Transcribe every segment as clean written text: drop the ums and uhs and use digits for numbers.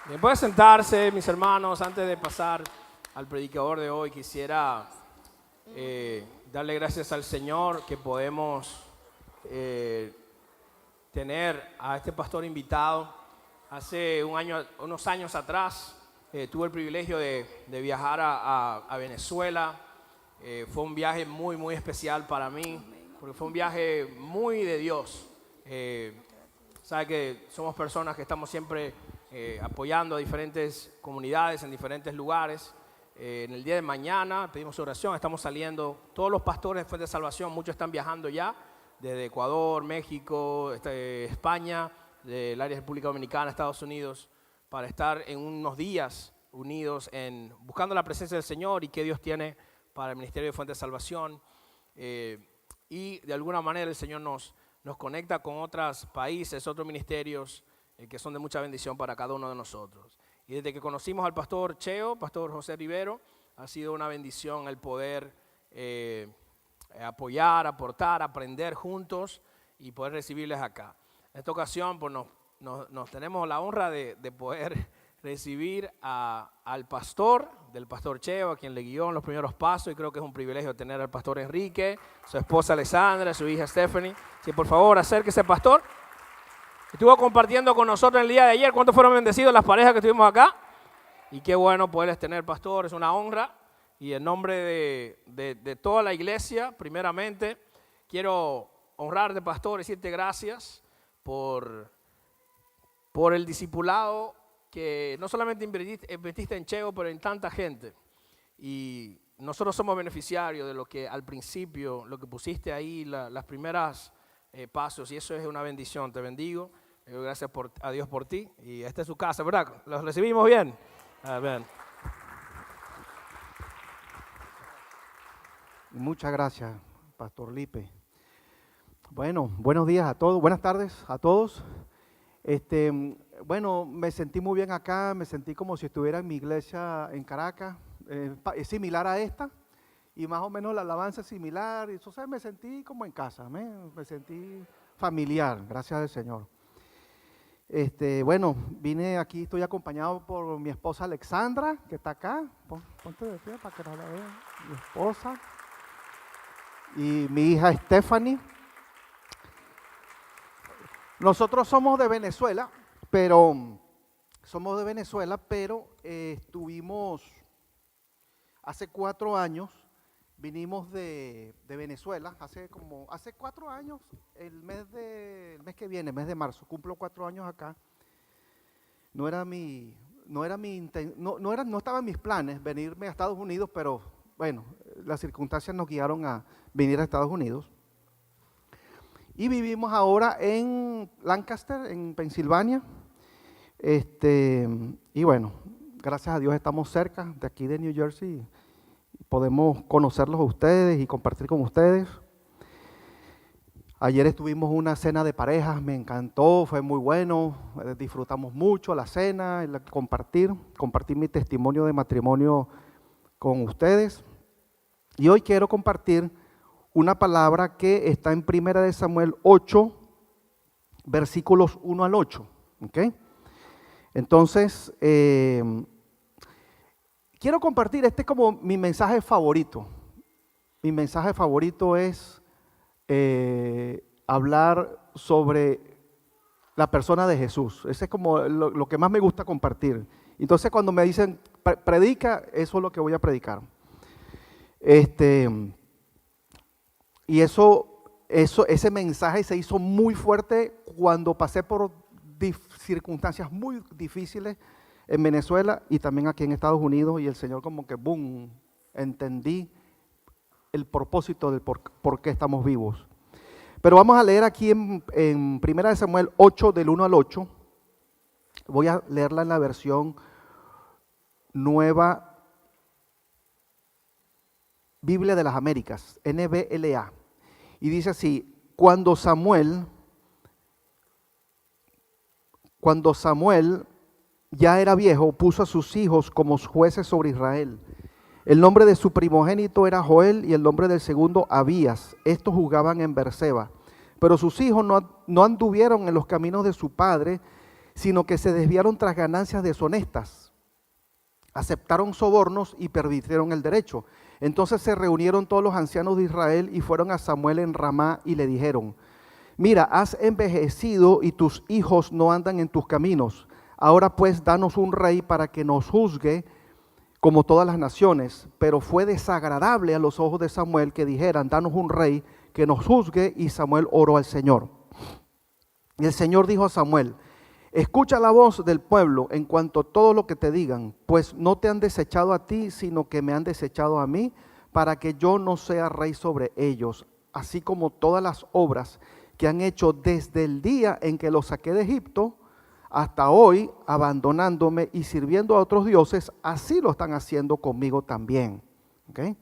Bien, puede sentarse, mis hermanos. Antes de pasar al predicador de hoy, quisiera darle gracias al Señor que podemos tener a este pastor invitado. Hace unos años atrás tuve el privilegio de viajar a Venezuela. Fue un viaje muy especial para mí, porque fue un viaje muy de Dios. Sabe que somos personas que estamos siempre apoyando a diferentes comunidades en diferentes lugares. En el día de mañana pedimos oración, estamos saliendo, todos los pastores de Fuente de Salvación, muchos están viajando ya, desde Ecuador, México, España, del área de República Dominicana, Estados Unidos, para estar en unos días unidos buscando la presencia del Señor y qué Dios tiene para el Ministerio de Fuente de Salvación. Y de alguna manera el Señor nos conecta con otros países, otros ministerios que son de mucha bendición para cada uno de nosotros. Y desde que conocimos al pastor Cheo, pastor José Rivero, ha sido una bendición el poder apoyar, aportar, aprender juntos y poder recibirles acá. En esta ocasión pues, nos tenemos la honra de poder recibir al pastor, del pastor Cheo, a quien le guió en los primeros pasos, y creo que es un privilegio tener al pastor Enrique, su esposa Alessandra, su hija Stephanie. Sí, por favor, acérquese, pastor. Estuvo compartiendo con nosotros el día de ayer. ¿Cuántos fueron bendecidos las parejas que estuvimos acá? Y qué bueno poderles tener, pastor, es una honra. Y en nombre de toda la iglesia, primeramente, quiero honrarte, pastor, y decirte gracias por el discipulado que no solamente invertiste en Cheo, pero en tanta gente. Y nosotros somos beneficiarios de lo que al principio, lo que pusiste ahí, las primeras pasos, y eso es una bendición. Te bendigo. Gracias a Dios por ti. Y esta es su casa, ¿verdad? ¿Los recibimos bien? Amén. Muchas gracias, Pastor Lipe. Bueno, buenos días a todos, buenas tardes a todos. Bueno, me sentí muy bien acá, me sentí como si estuviera en mi iglesia en Caracas, es similar a esta, y más o menos la alabanza es similar, y entonces me sentí como en casa, me sentí familiar, gracias al Señor. Bueno, vine aquí, estoy acompañado por mi esposa Alexandra, que está acá, ponte de pie para que no la vean, mi esposa, y mi hija Stephanie. Nosotros somos de Venezuela, pero estuvimos hace 4 años, vinimos de Venezuela, hace 4 años, el mes que viene, mes de marzo, cumplo 4 años acá. No estaba en mis planes venirme a Estados Unidos, pero bueno, las circunstancias nos guiaron a venir a Estados Unidos. Y vivimos ahora en Lancaster, en Pensilvania. Y bueno, gracias a Dios estamos cerca de aquí de New Jersey. Podemos conocerlos a ustedes y compartir con ustedes. Ayer estuvimos una cena de parejas, me encantó, fue muy bueno. Disfrutamos mucho la cena, compartir mi testimonio de matrimonio con ustedes. Y hoy quiero compartir una palabra que está en 1 Samuel 8, versículos 1 al 8. ¿Okay? Entonces, quiero compartir, este es como mi mensaje favorito. Mi mensaje favorito es hablar sobre la persona de Jesús. Ese es como lo que más me gusta compartir. Entonces, cuando me dicen, predica, eso es lo que voy a predicar. Y ese mensaje se hizo muy fuerte cuando pasé por circunstancias muy difíciles en Venezuela y también aquí en Estados Unidos, y el Señor como que boom, entendí el propósito del por qué estamos vivos. Pero vamos a leer aquí en 1 Samuel 8, del 1 al 8. Voy a leerla en la versión Nueva Biblia de las Américas, NBLA. Y dice así: cuando Samuel ya era viejo, puso a sus hijos como jueces sobre Israel. El nombre de su primogénito era Joel y el nombre del segundo Abías. Estos jugaban en Berseba. Pero sus hijos no anduvieron en los caminos de su padre, sino que se desviaron tras ganancias deshonestas. Aceptaron sobornos y pervirtieron el derecho. Entonces se reunieron todos los ancianos de Israel y fueron a Samuel en Ramá y le dijeron: mira, has envejecido y tus hijos no andan en tus caminos. Ahora pues danos un rey para que nos juzgue como todas las naciones. Pero fue desagradable a los ojos de Samuel que dijeran: danos un rey que nos juzgue. Y Samuel oró al Señor. Y el Señor dijo a Samuel: escucha la voz del pueblo en cuanto a todo lo que te digan, pues no te han desechado a ti, sino que me han desechado a mí, para que yo no sea rey sobre ellos, así como todas las obras que han hecho desde el día en que los saqué de Egipto hasta hoy, abandonándome y sirviendo a otros dioses, así lo están haciendo conmigo también. ¿Okay?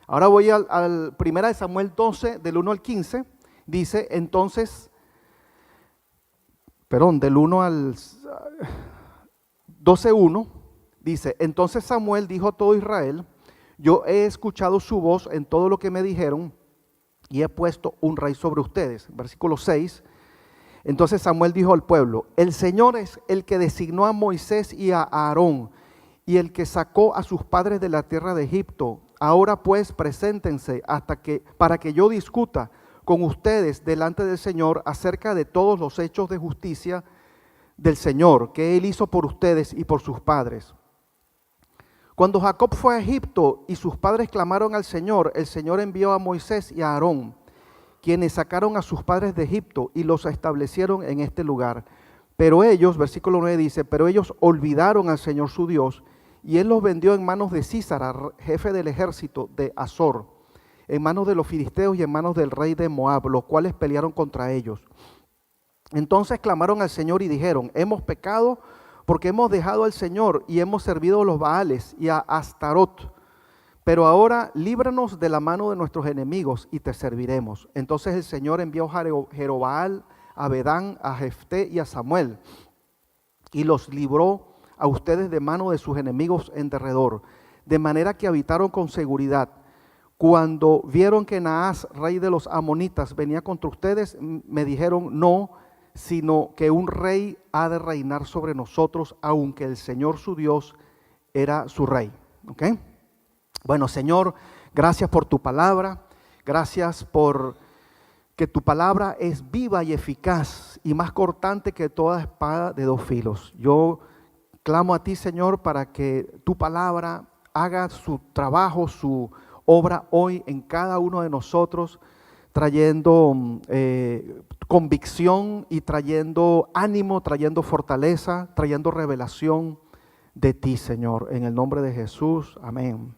Ahora voy al 1 Samuel 12, del 1 al 15, dice entonces... del 1 al 12:1, dice: entonces Samuel dijo a todo Israel: yo he escuchado su voz en todo lo que me dijeron y he puesto un rey sobre ustedes. Versículo 6, entonces Samuel dijo al pueblo: el Señor es el que designó a Moisés y a Aarón y el que sacó a sus padres de la tierra de Egipto. Ahora pues preséntense para que yo discuta con ustedes delante del Señor acerca de todos los hechos de justicia del Señor que Él hizo por ustedes y por sus padres. Cuando Jacob fue a Egipto y sus padres clamaron al Señor, el Señor envió a Moisés y a Aarón, quienes sacaron a sus padres de Egipto y los establecieron en este lugar. Pero ellos, versículo 9 dice: pero ellos olvidaron al Señor su Dios, y Él los vendió en manos de Sísara, jefe del ejército de Azor, en manos de los filisteos y en manos del rey de Moab, los cuales pelearon contra ellos. Entonces clamaron al Señor y dijeron: hemos pecado porque hemos dejado al Señor y hemos servido a los Baales y a Astarot. Pero ahora líbranos de la mano de nuestros enemigos y te serviremos. Entonces el Señor envió a Jerobaal, a Bedán, a Jefté y a Samuel, y los libró a ustedes de mano de sus enemigos en derredor, de manera que habitaron con seguridad. Cuando vieron que Naas, rey de los amonitas, venía contra ustedes, me dijeron: no, sino que un rey ha de reinar sobre nosotros, aunque el Señor su Dios era su rey. ¿Okay? Bueno, Señor, gracias por tu palabra, gracias por que tu palabra es viva y eficaz y más cortante que toda espada de dos filos. Yo clamo a ti, Señor, para que tu palabra haga su trabajo, su obra hoy en cada uno de nosotros, trayendo convicción y trayendo ánimo, trayendo fortaleza, trayendo revelación de ti, Señor, en el nombre de Jesús. Amén.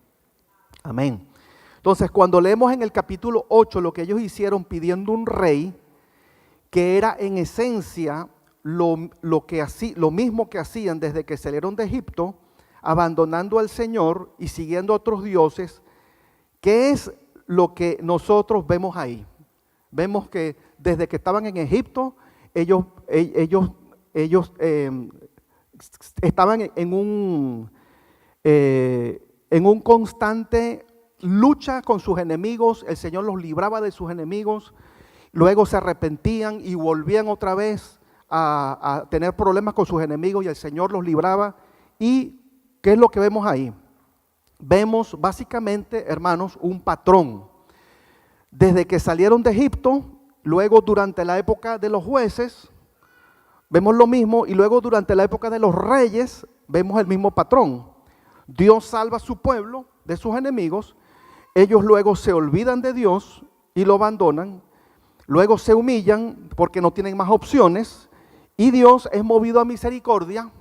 Amén. Entonces, cuando leemos en el capítulo 8 lo que ellos hicieron pidiendo un rey, que era en esencia lo mismo que hacían desde que salieron de Egipto, abandonando al Señor y siguiendo a otros dioses, ¿qué es lo que nosotros vemos ahí? Vemos que desde que estaban en Egipto, ellos estaban en un constante lucha con sus enemigos. El Señor los libraba de sus enemigos, luego se arrepentían y volvían otra vez a tener problemas con sus enemigos y el Señor los libraba. ¿Y qué es lo que vemos ahí? Vemos básicamente, hermanos, un patrón. Desde que salieron de Egipto, luego durante la época de los jueces, vemos lo mismo, y luego durante la época de los reyes, vemos el mismo patrón. Dios salva a su pueblo de sus enemigos, ellos luego se olvidan de Dios y lo abandonan, luego se humillan porque no tienen más opciones, y Dios es movido a misericordia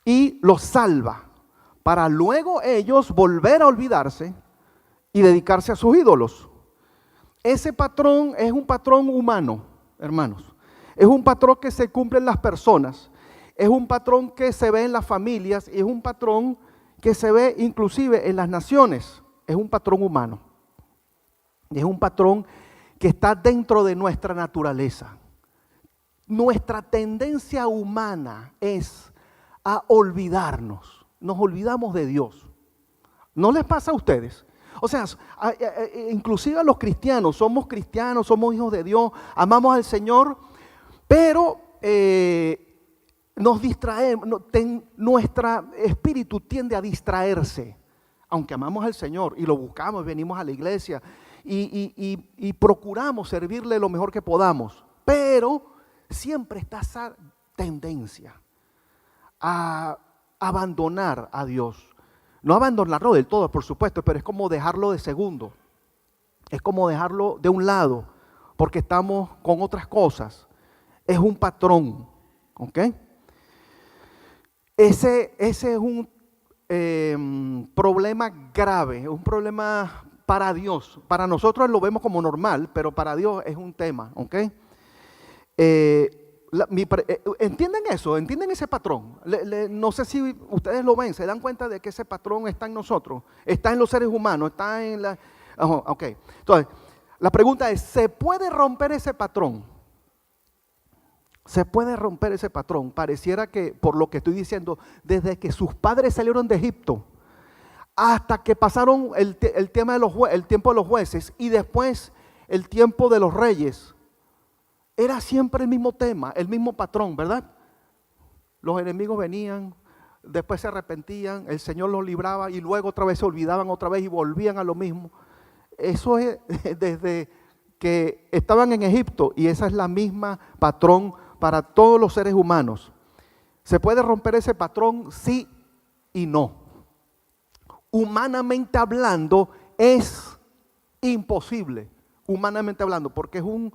y los salva, para luego ellos volver a olvidarse y dedicarse a sus ídolos. Ese patrón es un patrón humano, hermanos. Es un patrón que se cumple en las personas, es un patrón que se ve en las familias y es un patrón que se ve inclusive en las naciones. Es un patrón humano. Es un patrón que está dentro de nuestra naturaleza. Nuestra tendencia humana es a olvidarnos. Nos olvidamos de Dios. ¿No les pasa a ustedes? O sea, inclusive a los cristianos, somos hijos de Dios, amamos al Señor, pero nos distraemos, nuestro espíritu tiende a distraerse, aunque amamos al Señor y lo buscamos, venimos a la iglesia y procuramos servirle lo mejor que podamos, pero siempre está esa tendencia a abandonar a Dios. No abandonarlo del todo, por supuesto, pero es como dejarlo de segundo, es como dejarlo de un lado, porque estamos con otras cosas. Es un patrón, ¿ok? Ese es un problema grave, un problema para Dios. Para nosotros lo vemos como normal, pero para Dios es un tema, ¿ok? ¿Entienden eso? ¿Entienden ese patrón? No sé si ustedes lo ven, se dan cuenta de que ese patrón está en nosotros, está en los seres humanos, está en la... Ok, entonces, la pregunta es, ¿se puede romper ese patrón? Se puede romper ese patrón. Pareciera que, por lo que estoy diciendo, desde que sus padres salieron de Egipto hasta que pasaron el tiempo de los jueces y después el tiempo de los reyes, era siempre el mismo tema, el mismo patrón, ¿verdad? Los enemigos venían, después se arrepentían, el Señor los libraba y luego otra vez se olvidaban otra vez y volvían a lo mismo. Eso es desde que estaban en Egipto y esa es la misma patrón para todos los seres humanos. ¿Se puede romper ese patrón? Sí y no. Humanamente hablando es imposible, humanamente hablando, porque es un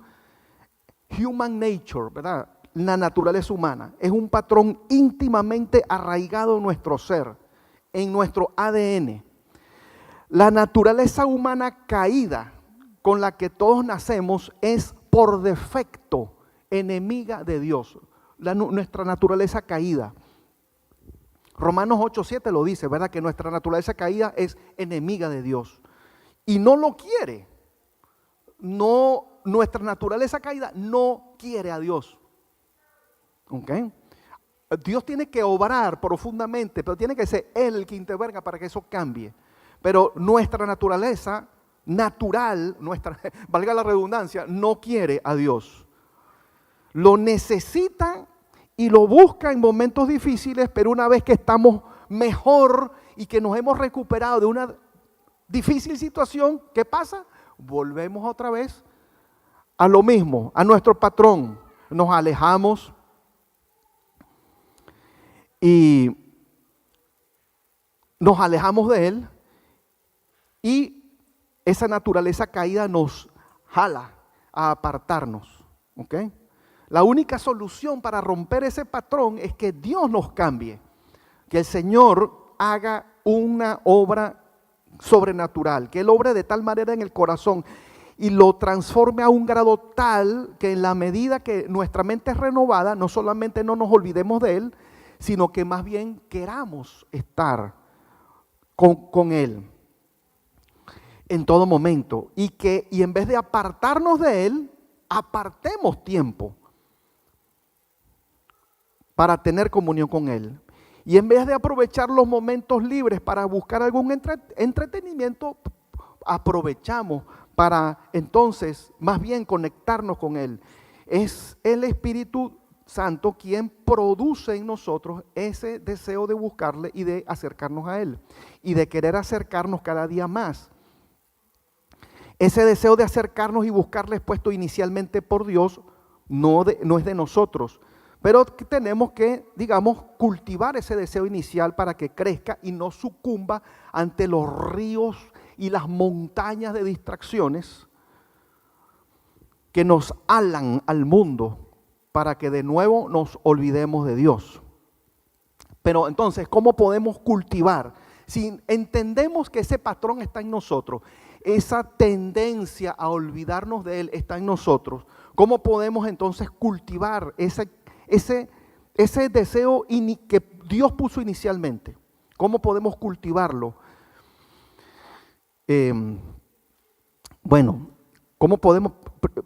human nature, ¿verdad? La naturaleza humana. Es un patrón íntimamente arraigado en nuestro ser, en nuestro ADN. La naturaleza humana caída con la que todos nacemos es por defecto enemiga de Dios. Nuestra naturaleza caída. Romanos 8:7 lo dice, ¿verdad? Que nuestra naturaleza caída es enemiga de Dios. Y no lo quiere. No, nuestra naturaleza caída no quiere a Dios. ¿Ok? Dios tiene que obrar profundamente, pero tiene que ser Él el que intervenga para que eso cambie. Pero nuestra naturaleza natural, valga la redundancia, no quiere a Dios. Lo necesita y lo busca en momentos difíciles, pero una vez que estamos mejor y que nos hemos recuperado de una difícil situación, ¿qué pasa? Volvemos otra vez a lo mismo, a nuestro patrón. Nos alejamos y nos alejamos de Él y esa naturaleza caída nos jala a apartarnos. ¿Ok? La única solución para romper ese patrón es que Dios nos cambie, que el Señor haga una obra sobrenatural, que Él obre de tal manera en el corazón y lo transforme a un grado tal que en la medida que nuestra mente es renovada, no solamente no nos olvidemos de Él, sino que más bien queramos estar con Él en todo momento y en vez de apartarnos de Él, apartemos tiempo para tener comunión con Él. Y en vez de aprovechar los momentos libres para buscar algún entretenimiento, aprovechamos para entonces más bien conectarnos con Él. Es el Espíritu Santo quien produce en nosotros ese deseo de buscarle y de acercarnos a Él y de querer acercarnos cada día más. Ese deseo de acercarnos y buscarle es puesto inicialmente por Dios, no es de nosotros. Pero tenemos que, digamos, cultivar ese deseo inicial para que crezca y no sucumba ante los ríos y las montañas de distracciones que nos alan al mundo para que de nuevo nos olvidemos de Dios. Pero entonces, ¿cómo podemos cultivar? Si entendemos que ese patrón está en nosotros, esa tendencia a olvidarnos de Él está en nosotros, ¿cómo podemos entonces cultivar ese deseo que Dios puso inicialmente? ¿Cómo podemos cultivarlo? Bueno, ¿cómo podemos?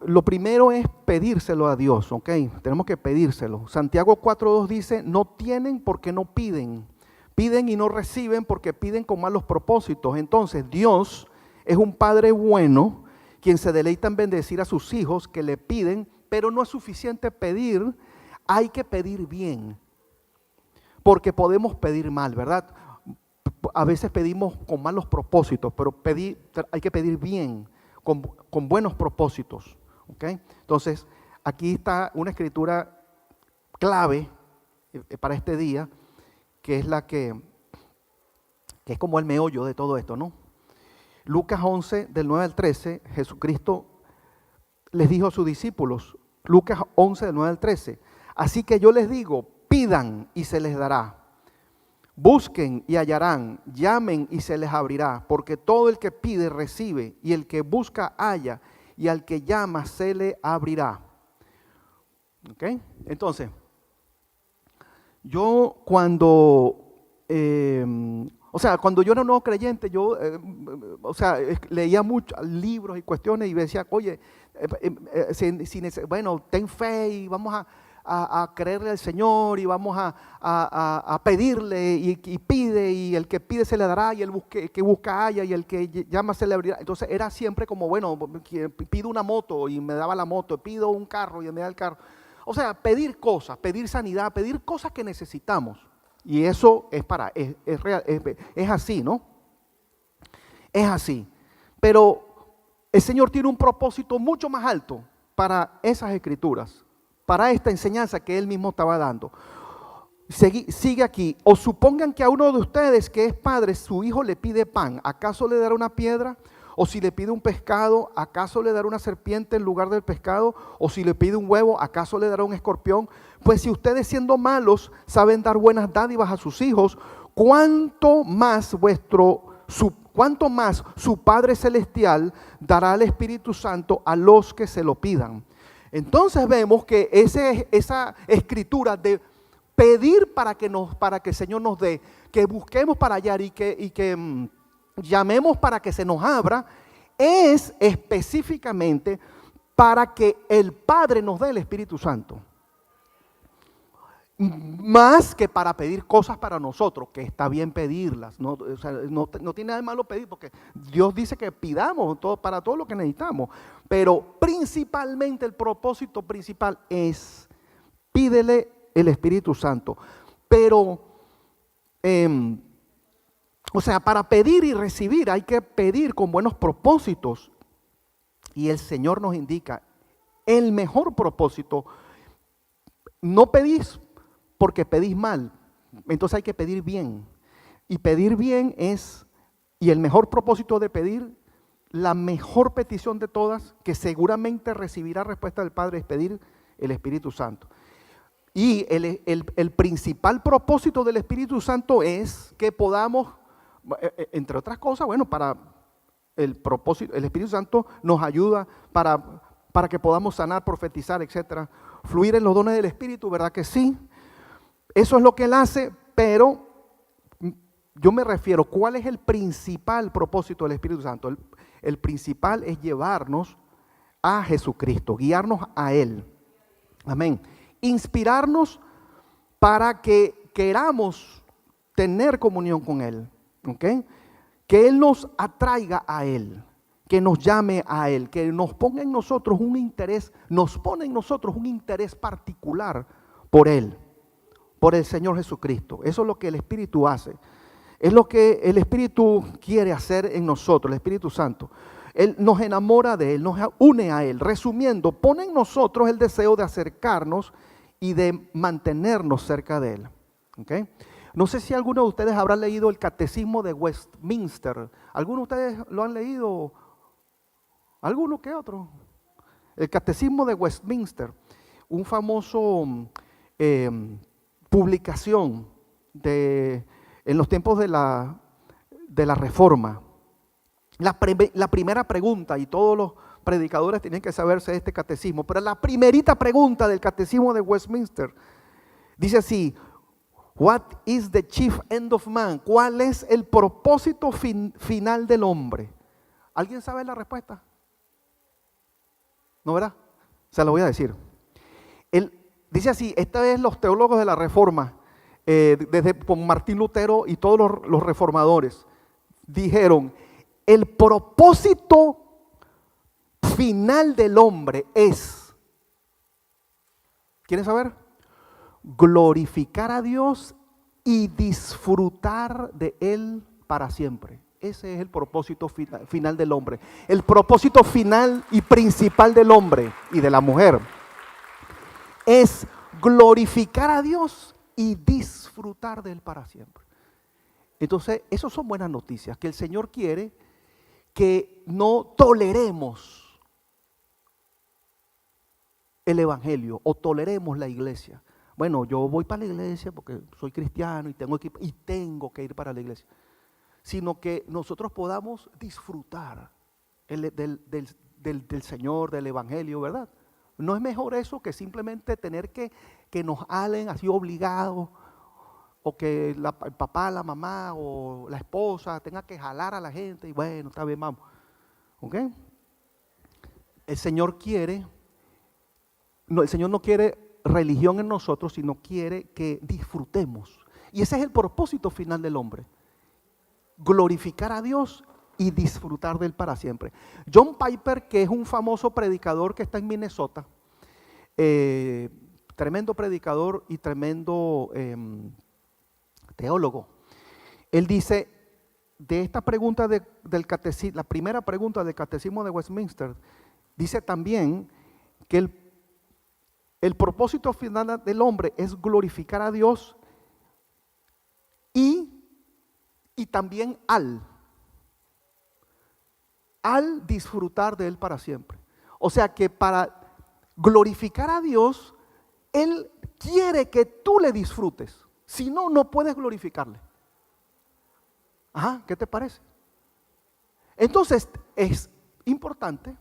Lo primero es pedírselo a Dios, ¿ok? Tenemos que pedírselo. Santiago 4:2 dice, no tienen porque no piden. Piden y no reciben porque piden con malos propósitos. Entonces Dios es un Padre bueno, quien se deleita en bendecir a sus hijos que le piden, pero no es suficiente pedir, hay que pedir bien. porque podemos pedir mal, ¿verdad? A veces pedimos con malos propósitos, pero hay que pedir bien, con buenos propósitos. ¿Okay? Entonces, aquí está una escritura clave para este día, que es la que es como el meollo de todo esto, ¿no? Lucas 11, del 9 al 13, Jesucristo les dijo a sus discípulos, Lucas 11, del 9 al 13, así que yo les digo, pidan y se les dará. Busquen y hallarán, llamen y se les abrirá, porque todo el que pide recibe, y el que busca halla, y al que llama se le abrirá. ¿Ok? Entonces, yo cuando yo era nuevo creyente, yo leía muchos libros y cuestiones y decía, oye, bueno, ten fe y vamos a creerle al Señor y vamos a pedirle y pide, y el que pide se le dará, y el que busca halla, y el que llama se le abrirá. Entonces era siempre como, bueno, pido una moto y me daba la moto, pido un carro y me da el carro. O sea, pedir cosas, pedir sanidad, pedir cosas que necesitamos. Y eso es real, es así, ¿no? Es así. Pero el Señor tiene un propósito mucho más alto para esas escrituras, para esta enseñanza que Él mismo estaba dando. Sigue aquí. O supongan que a uno de ustedes que es padre, su hijo le pide pan, ¿acaso le dará una piedra? O si le pide un pescado, ¿acaso le dará una serpiente en lugar del pescado? O si le pide un huevo, ¿acaso le dará un escorpión? Pues si ustedes, siendo malos, saben dar buenas dádivas a sus hijos, ¿cuánto más su Padre Celestial dará al Espíritu Santo a los que se lo pidan? Entonces vemos que esa escritura de pedir para que el Señor nos dé, que busquemos para hallar y que llamemos para que se nos abra, es específicamente para que el Padre nos dé el Espíritu Santo. Más que para pedir cosas para nosotros, que está bien pedirlas, no tiene nada de malo pedir, porque Dios dice que pidamos para todo lo que necesitamos, pero principalmente el propósito principal es pídele el Espíritu Santo. Pero para pedir y recibir hay que pedir con buenos propósitos, y el Señor nos indica el mejor propósito. No pedís porque pedís mal, entonces hay que pedir bien. Y pedir bien y el mejor propósito de pedir, la mejor petición de todas, que seguramente recibirá respuesta del Padre, es pedir el Espíritu Santo. Y el principal propósito del Espíritu Santo es que podamos, entre otras cosas, para el propósito, el Espíritu Santo nos ayuda para que podamos sanar, profetizar, etcétera, fluir en los dones del Espíritu, ¿verdad que sí? Eso es lo que Él hace, pero yo me refiero, ¿cuál es el principal propósito del Espíritu Santo? El principal es llevarnos a Jesucristo, guiarnos a Él. Amén. Inspirarnos para que queramos tener comunión con Él. ¿Okay? Que Él nos atraiga a Él, que nos llame a Él, que nos ponga en nosotros un interés, nos pone en nosotros un interés particular por Él, por el Señor Jesucristo. Eso es lo que el Espíritu hace. Es lo que el Espíritu quiere hacer en nosotros, el Espíritu Santo. Él nos enamora de Él, nos une a Él. Resumiendo, pone en nosotros el deseo de acercarnos y de mantenernos cerca de Él. ¿Okay? No sé si alguno de ustedes habrá leído el Catecismo de Westminster. ¿Alguno de ustedes lo han leído? ¿Alguno que otro? El Catecismo de Westminster, un famoso publicación en los tiempos de la Reforma. La primera pregunta, y todos los predicadores tienen que saberse este catecismo, pero la primerita pregunta del Catecismo de Westminster dice así: What is the chief end of man? ¿Cuál es el propósito final del hombre? ¿Alguien sabe la respuesta? ¿No, verdad? Se la voy a decir. Dice así, esta es los teólogos de la Reforma, desde con Martín Lutero y todos los reformadores, dijeron, el propósito final del hombre es, ¿quieren saber? Glorificar a Dios y disfrutar de Él para siempre. Ese es el propósito final del hombre. El propósito final y principal del hombre y de la mujer es glorificar a Dios y disfrutar de Él para siempre. Entonces, esas son buenas noticias, que el Señor quiere que no toleremos el evangelio o toleremos la iglesia. Bueno, yo voy para la iglesia porque soy cristiano y tengo que ir para la iglesia. Sino que nosotros podamos disfrutar del Señor, del evangelio, ¿verdad? No es mejor eso que simplemente tener que nos halen así obligados, o que el papá, la mamá o la esposa tenga que jalar a la gente y bueno, está bien, vamos. ¿Ok? El Señor no quiere religión en nosotros, sino quiere que disfrutemos. Y ese es el propósito final del hombre. Glorificar a Dios y disfrutar de Él para siempre. John Piper, que es un famoso predicador que está en Minnesota, tremendo predicador y tremendo teólogo. Él dice, de esta pregunta del catecismo, la primera pregunta del catecismo de Westminster, dice también que el propósito final del hombre es glorificar a Dios y también al disfrutar de Él para siempre. O sea que para glorificar a Dios, Él quiere que tú le disfrutes. Si no, no puedes glorificarle. Ajá, ¿qué te parece? Entonces, es importante,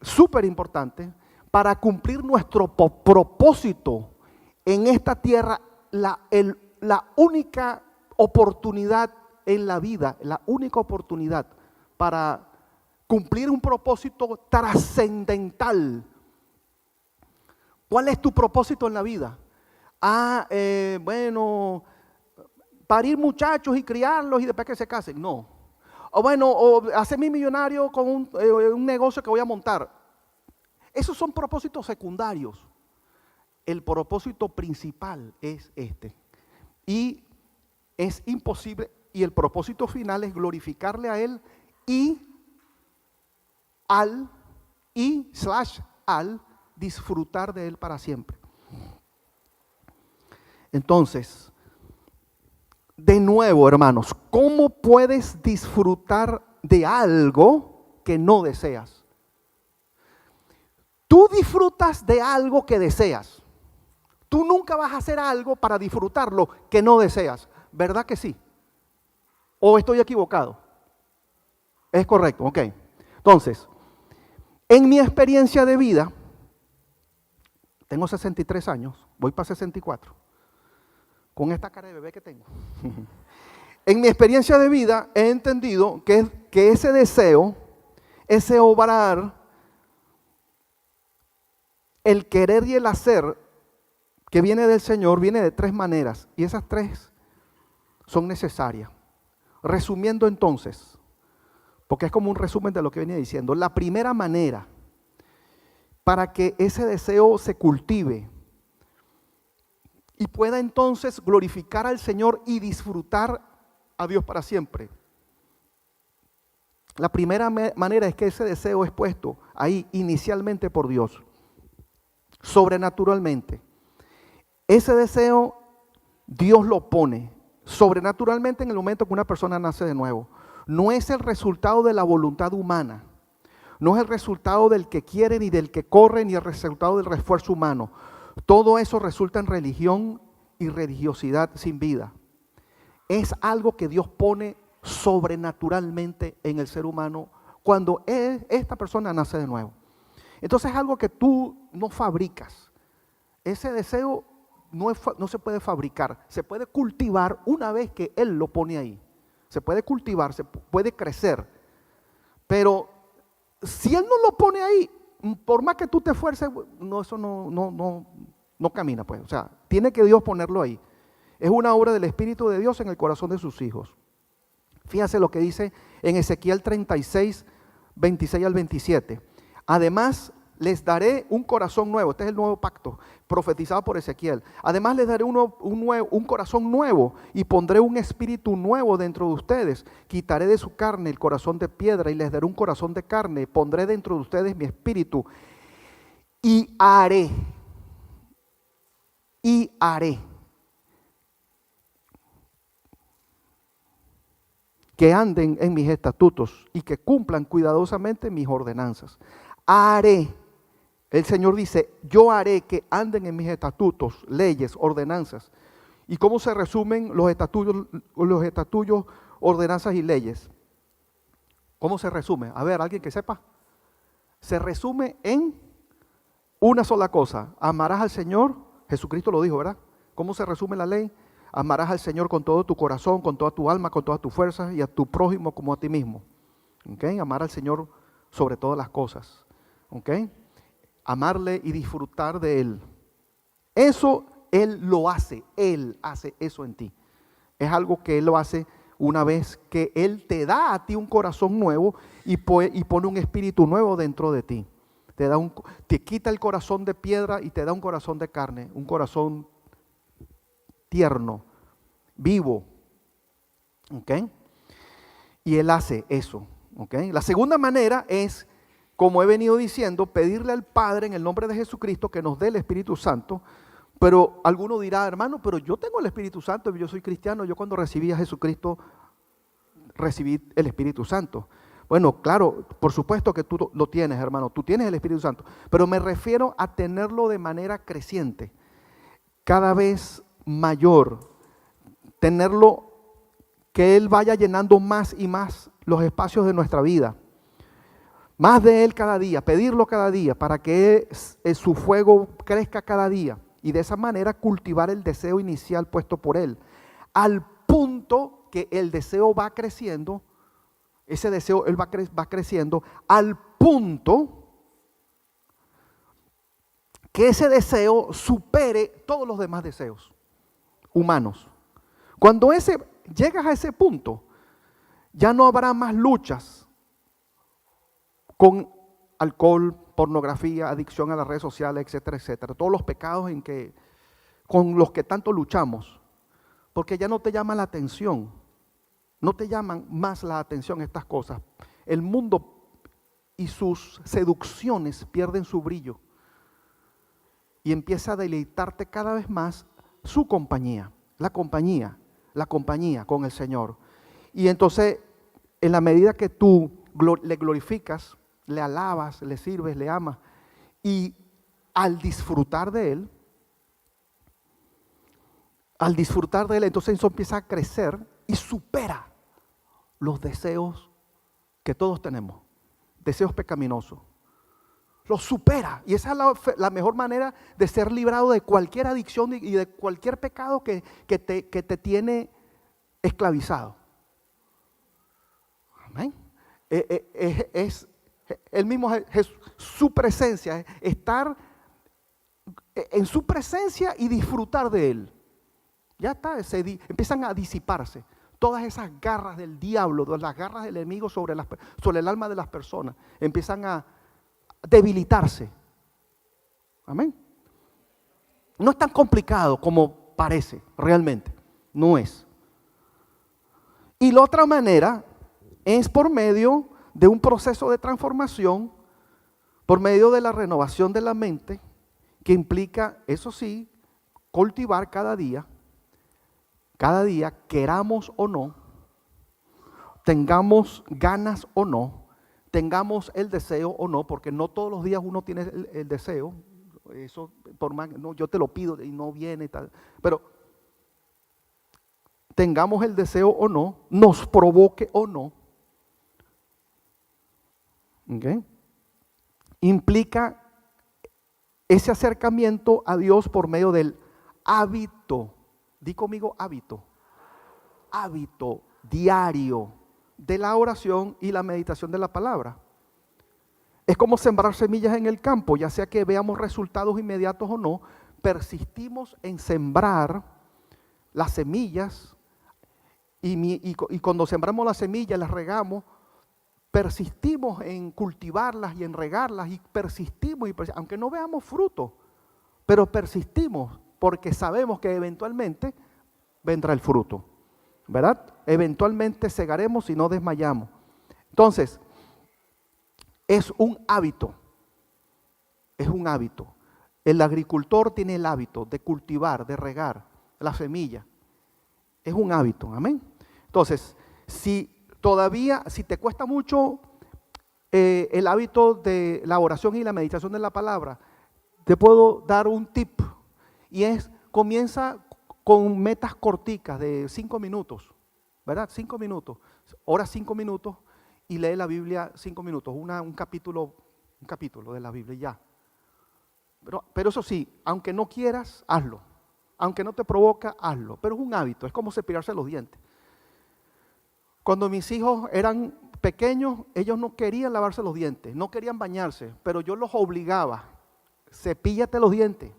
súper importante, para cumplir nuestro propósito en esta tierra, la única oportunidad en la vida, la única oportunidad para cumplir un propósito trascendental. ¿Cuál es tu propósito en la vida? Bueno, parir muchachos y criarlos y después que se casen. No. O bueno, o hacerme millonario con un negocio que voy a montar. Esos son propósitos secundarios. El propósito principal es este. Y es imposible, y el propósito final es glorificarle a Él y al disfrutar de Él para siempre. Entonces, de nuevo, hermanos, ¿cómo puedes disfrutar de algo que no deseas? Tú disfrutas de algo que deseas. Tú nunca vas a hacer algo para disfrutarlo que no deseas. ¿Verdad que sí? ¿O estoy equivocado? Es correcto, ok. Entonces, en mi experiencia de vida, tengo 63 años, voy para 64. Con esta cara de bebé que tengo. En mi experiencia de vida he entendido que ese deseo, ese obrar, el querer y el hacer que viene del Señor, viene de 3 maneras. Y esas 3 son necesarias. Resumiendo entonces, porque es como un resumen de lo que venía diciendo. La primera manera para que ese deseo se cultive y pueda entonces glorificar al Señor y disfrutar a Dios para siempre. La primera manera es que ese deseo es puesto ahí inicialmente por Dios, sobrenaturalmente. Ese deseo Dios lo pone sobrenaturalmente en el momento que una persona nace de nuevo. No es el resultado de la voluntad humana, no es el resultado del que quiere ni del que corre ni el resultado del esfuerzo humano. Todo eso resulta en religión y religiosidad sin vida. Es algo que Dios pone sobrenaturalmente en el ser humano cuando esta persona nace de nuevo. Entonces es algo que tú no fabricas. Ese deseo no se puede fabricar, se puede cultivar una vez que Él lo pone ahí. Se puede cultivar, se puede crecer. Pero si Él no lo pone ahí, por más que tú te esfuerces, eso no camina, pues. O sea, tiene que Dios ponerlo ahí. Es una obra del Espíritu de Dios en el corazón de sus hijos. Fíjense lo que dice en Ezequiel 36, 26 al 27. Además, les daré un corazón nuevo. Este es el nuevo pacto profetizado por Ezequiel. Además les daré un corazón nuevo y pondré un espíritu nuevo dentro de ustedes. Quitaré de su carne el corazón de piedra y les daré un corazón de carne. Pondré dentro de ustedes mi espíritu y haré que anden en mis estatutos y que cumplan cuidadosamente mis ordenanzas. Haré. El Señor dice, yo haré que anden en mis estatutos, leyes, ordenanzas. ¿Y cómo se resumen los estatutos, ordenanzas y leyes? ¿Cómo se resume? A ver, alguien que sepa. Se resume en una sola cosa. Amarás al Señor, Jesucristo lo dijo, ¿verdad? ¿Cómo se resume la ley? Amarás al Señor con todo tu corazón, con toda tu alma, con todas tus fuerzas y a tu prójimo como a ti mismo. ¿Okay? Amar al Señor sobre todas las cosas. ¿Okay? Amarle y disfrutar de Él. Eso Él lo hace. Él hace eso en ti. Es algo que Él lo hace una vez que Él te da a ti un corazón nuevo y pone un espíritu nuevo dentro de ti. Te quita el corazón de piedra y te da un corazón de carne, un corazón tierno, vivo. ¿Okay? Y Él hace eso. ¿Okay? La segunda manera es, como he venido diciendo, pedirle al Padre en el nombre de Jesucristo que nos dé el Espíritu Santo. Pero alguno dirá, hermano, pero yo tengo el Espíritu Santo, yo soy cristiano, yo cuando recibí a Jesucristo recibí el Espíritu Santo. Bueno, claro, por supuesto que tú lo tienes, hermano, tú tienes el Espíritu Santo, pero me refiero a tenerlo de manera creciente, cada vez mayor, tenerlo, que Él vaya llenando más y más los espacios de nuestra vida. Más de Él cada día, pedirlo cada día para que su fuego crezca cada día y de esa manera cultivar el deseo inicial puesto por Él. Al punto que el deseo va creciendo, ese deseo Él va creciendo, al punto que ese deseo supere todos los demás deseos humanos. Cuando llegas a ese punto, ya no habrá más luchas con alcohol, pornografía, adicción a las redes sociales, etcétera, etcétera. Todos los pecados con los que tanto luchamos. Porque ya no te llama la atención. No te llaman más la atención estas cosas. El mundo y sus seducciones pierden su brillo. Y empieza a deleitarte cada vez más su compañía. La compañía con el Señor. Y entonces, en la medida que tú le glorificas, le alabas, le sirves, le amas, y al disfrutar de Él, entonces eso empieza a crecer y supera los deseos que todos tenemos, deseos pecaminosos. Los supera, y esa es la mejor manera de ser librado de cualquier adicción y de cualquier pecado que te tiene esclavizado. Amén. Es el mismo su presencia, estar en su presencia y disfrutar de Él. Ya está, empiezan a disiparse todas esas garras del diablo, las garras del enemigo sobre el alma de las personas, empiezan a debilitarse. Amén. No es tan complicado como parece, realmente, no es. Y la otra manera es por medio de un proceso de transformación, por medio de la renovación de la mente, que implica, eso sí, cultivar cada día, queramos o no, tengamos ganas o no, tengamos el deseo o no, porque no todos los días uno tiene el deseo, eso por más, no, yo te lo pido y no viene y tal, pero tengamos el deseo o no, nos provoque o no, ¿okay? Implica ese acercamiento a Dios por medio del hábito, di conmigo hábito diario de la oración y la meditación de la palabra. Es como sembrar semillas en el campo, ya sea que veamos resultados inmediatos o no, persistimos en sembrar las semillas y cuando sembramos las semillas, las regamos, persistimos en cultivarlas y en regarlas y persistimos, aunque no veamos fruto, pero persistimos porque sabemos que eventualmente vendrá el fruto, ¿verdad? Eventualmente segaremos y no desmayamos. Entonces, es un hábito, es un hábito. El agricultor tiene el hábito de cultivar, de regar la semilla. Es un hábito, amén. Entonces, si te cuesta mucho el hábito de la oración y la meditación de la palabra, te puedo dar un tip, y es, comienza con metas corticas de 5 minutos, ¿verdad? 5 minutos, ora 5 minutos y lee la Biblia 5 minutos, un capítulo de la Biblia y ya. Pero eso sí, aunque no quieras, hazlo. Aunque no te provoca, hazlo. Pero es un hábito, es como cepillarse los dientes. Cuando mis hijos eran pequeños, ellos no querían lavarse los dientes, no querían bañarse, pero yo los obligaba. Cepíllate los dientes.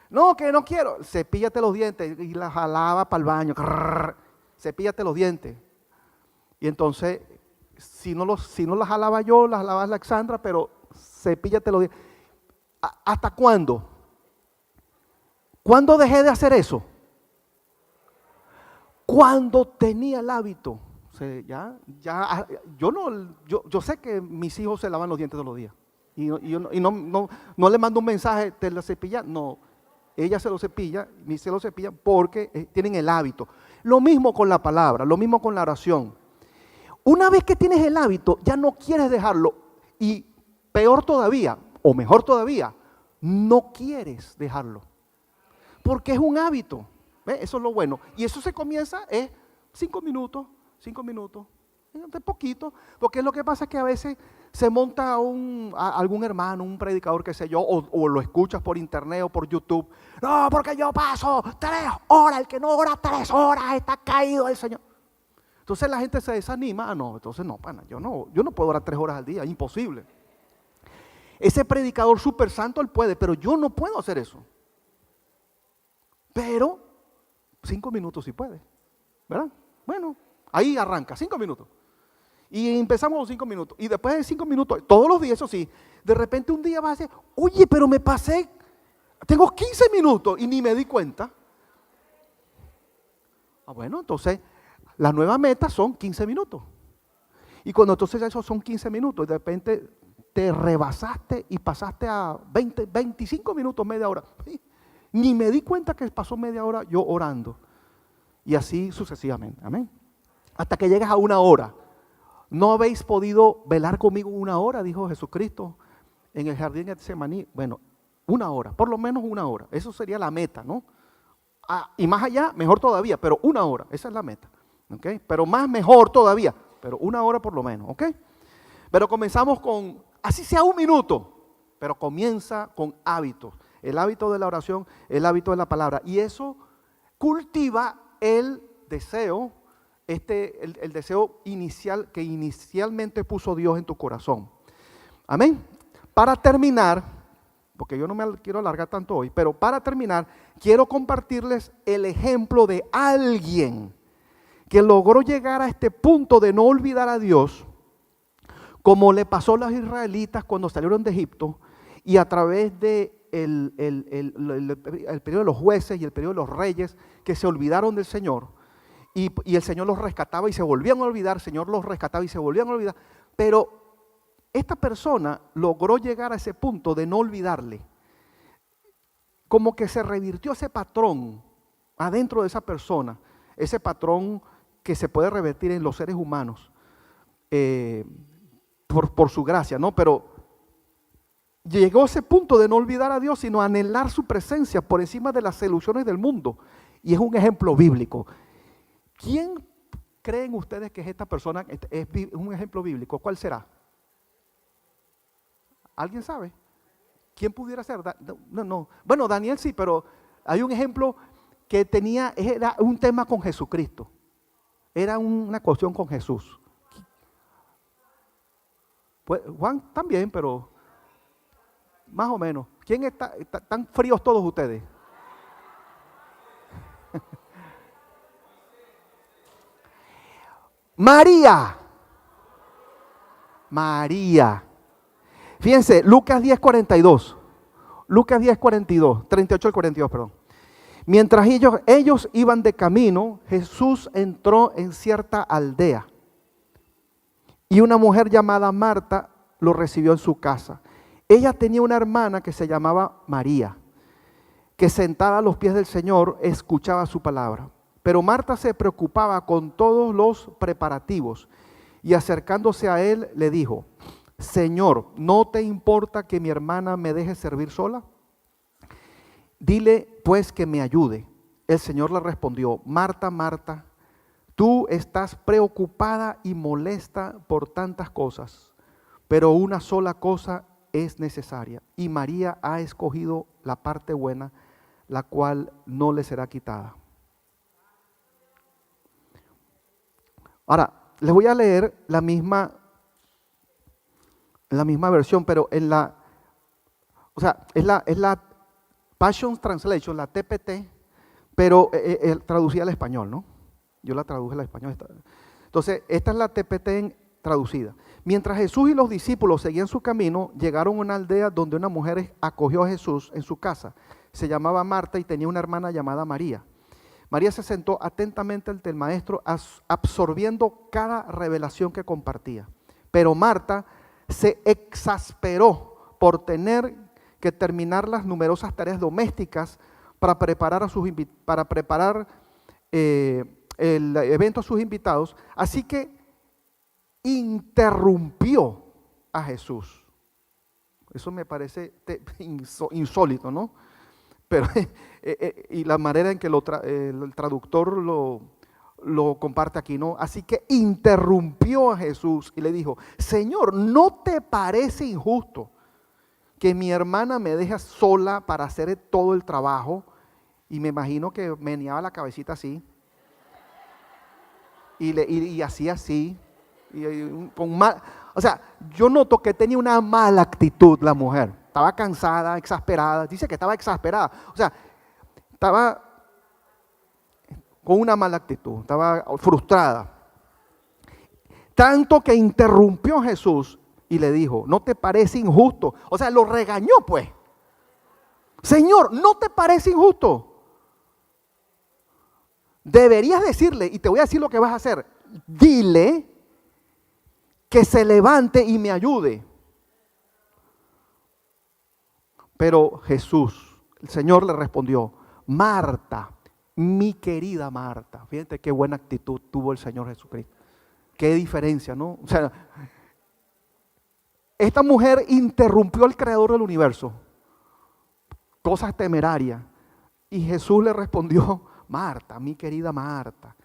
No, que no quiero. Cepíllate los dientes. Y la jalaba para el baño. Cepíllate los dientes. Y entonces, si no las jalaba yo, las jalaba Alexandra, pero cepíllate los dientes. ¿Hasta cuándo? ¿Cuándo dejé de hacer eso? Cuando tenía el hábito. Yo sé que mis hijos se lavan los dientes todos los días. Y no le mando un mensaje, ¿te lo cepillas? No, ella se lo cepilla, se lo cepilla porque tienen el hábito. Lo mismo con la palabra, lo mismo con la oración. Una vez que tienes el hábito, ya no quieres dejarlo. Y peor todavía, o mejor todavía, no quieres dejarlo. Porque es un hábito. ¿Ve? Eso es lo bueno. Y eso se comienza 5 minutos, de poquito. Porque lo que pasa es que a veces se monta algún hermano, un predicador, qué sé yo, o lo escuchas por internet o por YouTube. No, porque yo paso 3 horas, el que no ora 3 horas está caído el Señor. Entonces la gente se desanima. No, entonces no, pana, yo no puedo orar 3 horas al día, imposible. Ese predicador súper santo, él puede, pero yo no puedo hacer eso. Pero 5 minutos sí puede, ¿verdad? Bueno, ahí arranca, 5 minutos. Y empezamos los 5 minutos. Y después de 5 minutos, todos los días, eso sí, de repente un día vas a decir, oye, pero me pasé, tengo 15 minutos y ni me di cuenta. Bueno, entonces, la nueva meta son 15 minutos. Y cuando entonces esos son 15 minutos, de repente te rebasaste y pasaste a 20, 25 minutos, media hora. Ni me di cuenta que pasó media hora yo orando. Y así sucesivamente, amén. Hasta que llegas a 1 hora. ¿No habéis podido velar conmigo 1 hora? Dijo Jesucristo en el jardín de Getsemaní. Bueno, 1 hora, por lo menos 1 hora. Eso sería la meta, ¿no? Y más allá, mejor todavía, pero 1 hora, esa es la meta. ¿Okay? Pero más mejor todavía, pero 1 hora por lo menos, ¿ok? Pero comenzamos con, así sea 1 minuto, pero comienza con hábitos. El hábito de la oración, el hábito de la palabra. Y eso cultiva el deseo, el deseo inicial que inicialmente puso Dios en tu corazón. Amén. Para terminar, porque yo no me quiero alargar tanto hoy, pero para terminar, quiero compartirles el ejemplo de alguien que logró llegar a este punto de no olvidar a Dios, como le pasó a los israelitas cuando salieron de Egipto, y a través de el periodo de los jueces y el periodo de los reyes que se olvidaron del Señor, y el Señor los rescataba y se volvían a olvidar, el Señor los rescataba y se volvían a olvidar, pero esta persona logró llegar a ese punto de no olvidarle, como que se revirtió ese patrón adentro de esa persona, ese patrón que se puede revertir en los seres humanos por su gracia, ¿no? Pero llegó a ese punto de no olvidar a Dios, sino anhelar su presencia por encima de las ilusiones del mundo. Y es un ejemplo bíblico. ¿Quién creen ustedes que es esta persona? Es un ejemplo bíblico. ¿Cuál será? ¿Alguien sabe? ¿Quién pudiera ser? No. Bueno, Daniel sí, pero hay un ejemplo que era un tema con Jesucristo. Era una cuestión con Jesús. Pues Juan también, pero más o menos. ¿Quién están fríos todos ustedes? María. María. Fíjense, Lucas 10:42. Lucas 10:42, 38 al 42, perdón. Mientras ellos iban de camino, Jesús entró en cierta aldea. Y una mujer llamada Marta lo recibió en su casa. Ella tenía una hermana que se llamaba María, que sentada a los pies del Señor escuchaba su palabra. Pero Marta se preocupaba con todos los preparativos y acercándose a él le dijo: Señor, ¿no te importa que mi hermana me deje servir sola? Dile pues que me ayude. El Señor le respondió: Marta, Marta, tú estás preocupada y molesta por tantas cosas, pero una sola cosa es necesaria, y María ha escogido la parte buena, la cual no le será quitada. Ahora, les voy a leer la misma versión, pero es la Passion Translation, la TPT, pero traducida al español, ¿no? Yo la traduje al español. Entonces, esta es la TPT traducida. Mientras Jesús y los discípulos seguían su camino, llegaron a una aldea donde una mujer acogió a Jesús en su casa. Se llamaba Marta y tenía una hermana llamada María. María se sentó atentamente ante el maestro, absorbiendo cada revelación que compartía. Pero Marta se exasperó por tener que terminar las numerosas tareas domésticas para preparar el evento a sus invitados. Así que interrumpió a Jesús. Eso me parece insólito, ¿no? Pero, y la manera en que el traductor lo comparte aquí, ¿no? Así que interrumpió a Jesús y le dijo: Señor, ¿no te parece injusto que mi hermana me deje sola para hacer todo el trabajo? Y me imagino que meneaba la cabecita así y hacía así. O sea, yo noto que tenía una mala actitud la mujer. Estaba cansada, exasperada. Dice que estaba exasperada. O sea, estaba con una mala actitud, estaba frustrada. Tanto que interrumpió a Jesús y le dijo: ¿no te parece injusto? O sea, lo regañó pues. Señor, ¿no te parece injusto? Deberías decirle, y te voy a decir lo que vas a hacer. Dile que se levante y me ayude. Pero Jesús, el Señor le respondió: Marta, mi querida Marta. Fíjate qué buena actitud tuvo el Señor Jesucristo. Qué diferencia, ¿no? O sea, esta mujer interrumpió al creador del universo. Cosas temerarias. Y Jesús le respondió: Marta, mi querida Marta,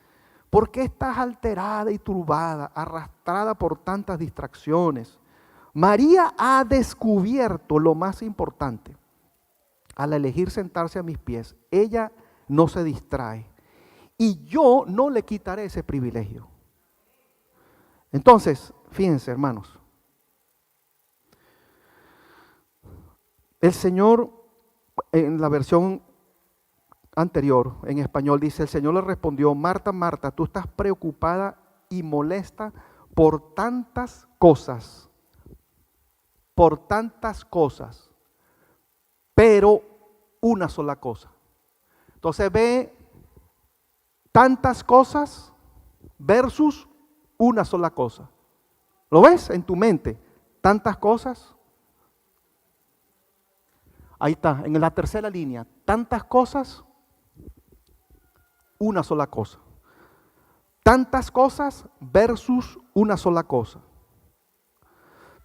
¿por qué estás alterada y turbada, arrastrada por tantas distracciones? María ha descubierto lo más importante. Al elegir sentarse a mis pies, ella no se distrae. Y yo no le quitaré ese privilegio. Entonces, fíjense, hermanos. El Señor, en la versión anterior, en español, dice: el Señor le respondió: Marta, Marta, tú estás preocupada y molesta por tantas cosas. Por tantas cosas, pero una sola cosa. Entonces ve tantas cosas versus una sola cosa. ¿Lo ves en tu mente? Tantas cosas. Ahí está, en la tercera línea. Tantas cosas, una sola cosa. Tantas cosas versus una sola cosa.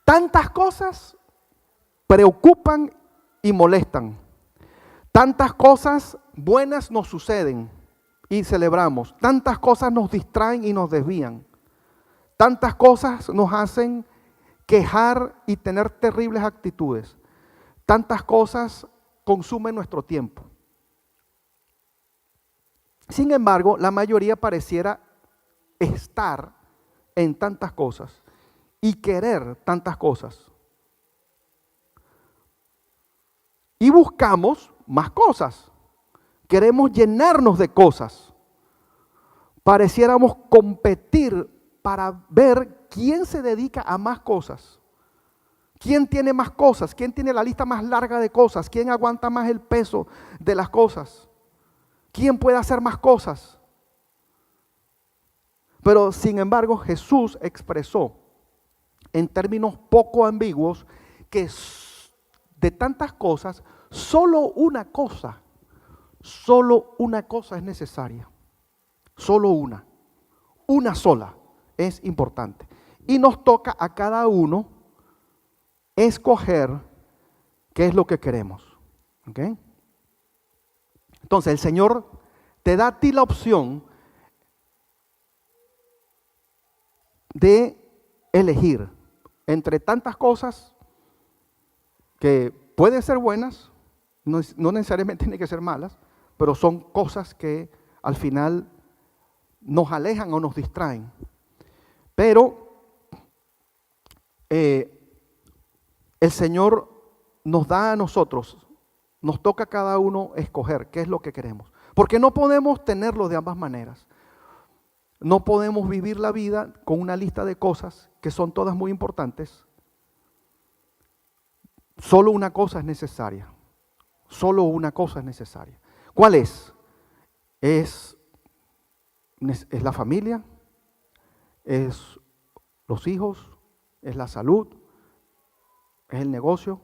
Tantas cosas preocupan y molestan. Tantas cosas buenas nos suceden y celebramos. Tantas cosas nos distraen y nos desvían. Tantas cosas nos hacen quejar y tener terribles actitudes. Tantas cosas consumen nuestro tiempo. Sin embargo, la mayoría pareciera estar en tantas cosas y querer tantas cosas. Y buscamos más cosas. Queremos llenarnos de cosas. Pareciéramos competir para ver quién se dedica a más cosas. ¿Quién tiene más cosas? ¿Quién tiene la lista más larga de cosas? ¿Quién aguanta más el peso de las cosas? ¿Quién puede hacer más cosas? Pero sin embargo, Jesús expresó en términos poco ambiguos que de tantas cosas, solo una cosa es necesaria. Solo una sola es importante. Y nos toca a cada uno escoger qué es lo que queremos. ¿Ok? Entonces el Señor te da a ti la opción de elegir entre tantas cosas que pueden ser buenas, no necesariamente tienen que ser malas, pero son cosas que al final nos alejan o nos distraen. Pero el Señor nos da a nosotros, nos toca a cada uno escoger qué es lo que queremos. Porque no podemos tenerlo de ambas maneras. No podemos vivir la vida con una lista de cosas que son todas muy importantes. Solo una cosa es necesaria. Solo una cosa es necesaria. ¿Cuál es? Es la familia, es los hijos, es la salud, es el negocio,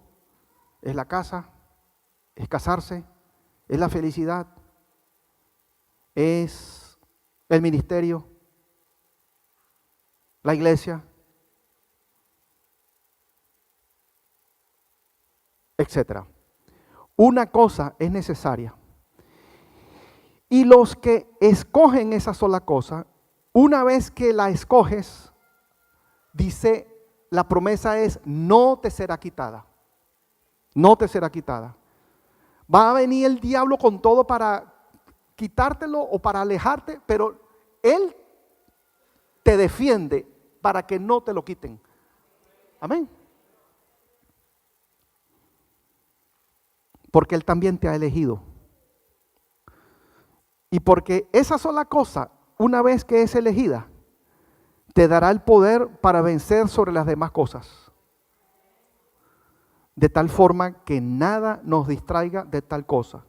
es la casa, es casarse, es la felicidad, es el ministerio, la iglesia, etcétera. Una cosa es necesaria. Y los que escogen esa sola cosa, una vez que la escoges, dice, la promesa es, no te será quitada. No te será quitada. Va a venir el diablo con todo para quitártelo o para alejarte, pero él te defiende para que no te lo quiten. Amén. Porque él también te ha elegido. Y porque esa sola cosa, una vez que es elegida, te dará el poder para vencer sobre las demás cosas. De tal forma que nada nos distraiga de tal cosa.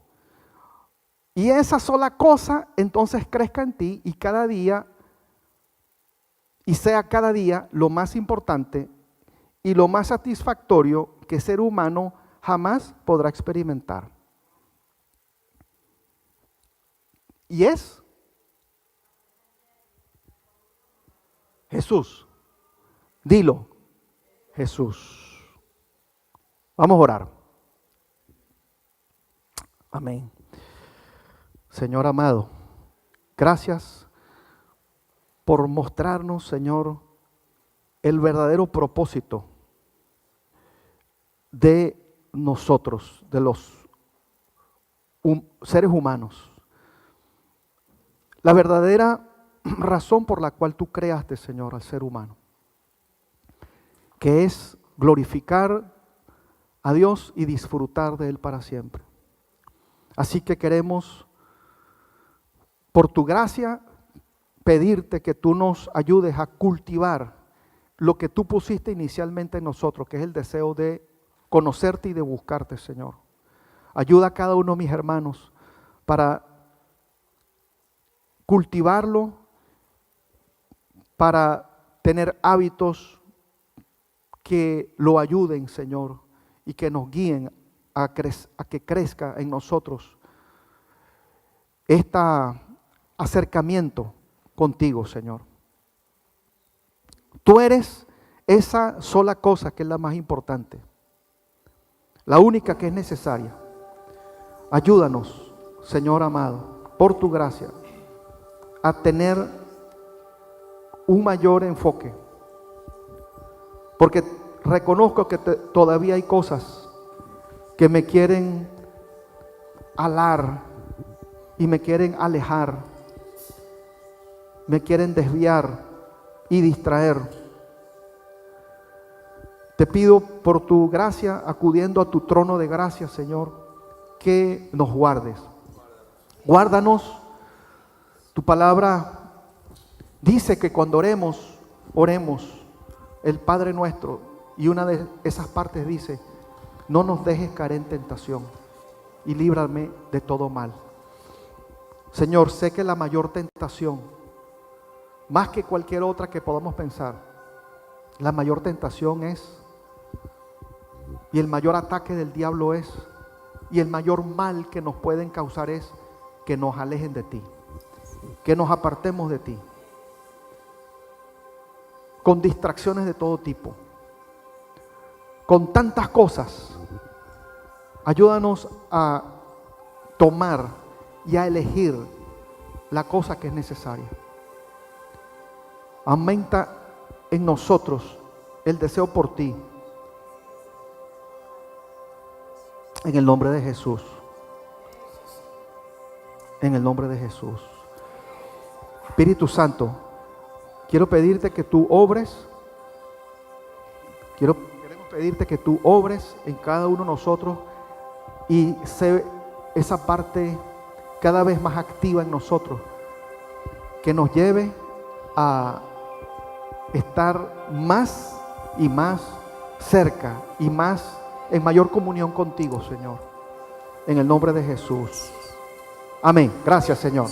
Y esa sola cosa entonces crezca en ti y cada día, y sea cada día lo más importante y lo más satisfactorio que el ser humano jamás podrá experimentar. Y es Jesús. Dilo, Jesús. Vamos a orar. Amén. Señor amado, gracias por mostrarnos, Señor, el verdadero propósito de nosotros, de los seres humanos. La verdadera razón por la cual tú creaste, Señor, al ser humano, que es glorificar a Dios y disfrutar de Él para siempre. Así que queremos, por tu gracia, pedirte que tú nos ayudes a cultivar lo que tú pusiste inicialmente en nosotros, que es el deseo de conocerte y de buscarte, Señor. Ayuda a cada uno de mis hermanos para cultivarlo, para tener hábitos que lo ayuden, Señor, y que nos guíen a que crezca en nosotros este acercamiento contigo, Señor. Tú eres esa sola cosa que es la más importante, la única que es necesaria. Ayúdanos, Señor amado, por tu gracia, a tener un mayor enfoque, porque reconozco que todavía hay cosas que me quieren alar y me quieren alejar, me quieren desviar y distraer. Te pido por tu gracia, acudiendo a tu trono de gracia, Señor, que nos guardes. Guárdanos. Tu palabra dice que cuando oremos oremos el Padre Nuestro, y una de esas partes dice: no nos dejes caer en tentación y líbrame de todo mal. Señor, sé que la mayor tentación, más que cualquier otra que podamos pensar, la mayor tentación es, y el mayor ataque del diablo es, y el mayor mal que nos pueden causar es que nos alejen de ti, que nos apartemos de ti, con distracciones de todo tipo, con tantas cosas. Ayúdanos a tomar y a elegir la cosa que es necesaria. Aumenta en nosotros el deseo por ti. En el nombre de Jesús. En el nombre de Jesús. Espíritu Santo, quiero pedirte que tú obres. Queremos pedirte que tú obres en cada uno de nosotros y sé esa parte cada vez más activa en nosotros, que nos lleve a estar más y más cerca y más en mayor comunión contigo, Señor. En el nombre de Jesús. Amén. Gracias, Señor.